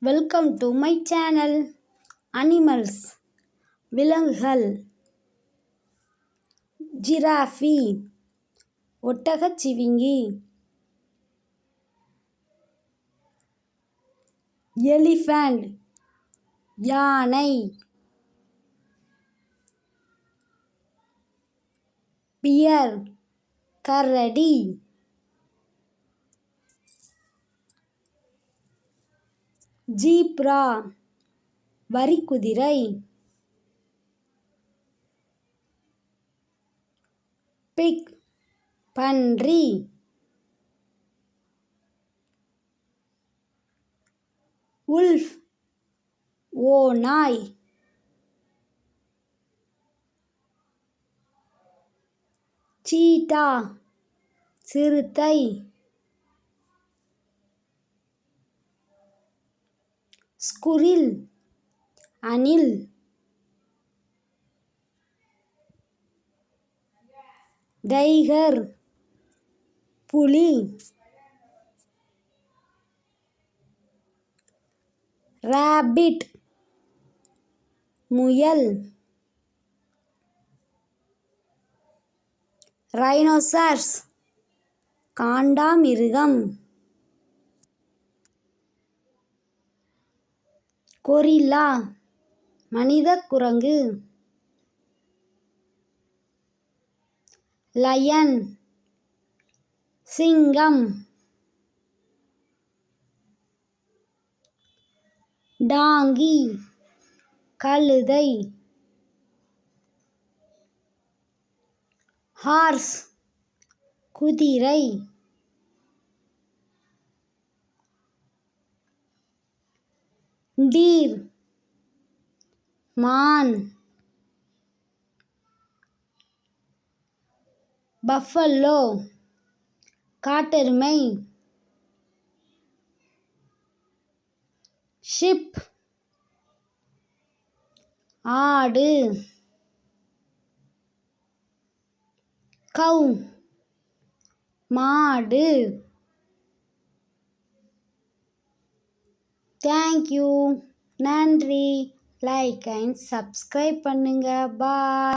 Welcome to my channel. Animals விலங்குகள். ஜிராஃபி ஒட்டகச்சிவிங்கி. Elephant யானை. Pier கரடி. ஜீப்ரா வரிக்குதிரை. பிக் பன்றி. உல்ஃப் ஓநாய். சீட்டா சிறுத்தை. ஸ்குரில் அணில். டைகர் புலி. ராபிட் முயல். ரைனோசரஸ் காண்டாமிருகம். கொரில்லா மனித குரங்கு. லயன் சிங்கம். டாங்கி கழுதை. ஹார்ஸ் குதிரை. டீர் மான். பஃபலோ காட்டெருமை. ஷிப் ஆடு. கவ் மாடு. தேங்க்யூ. நன்றி. லைக் அண்ட் சப்ஸ்கிரைப் பண்ணுங்க. பாய்.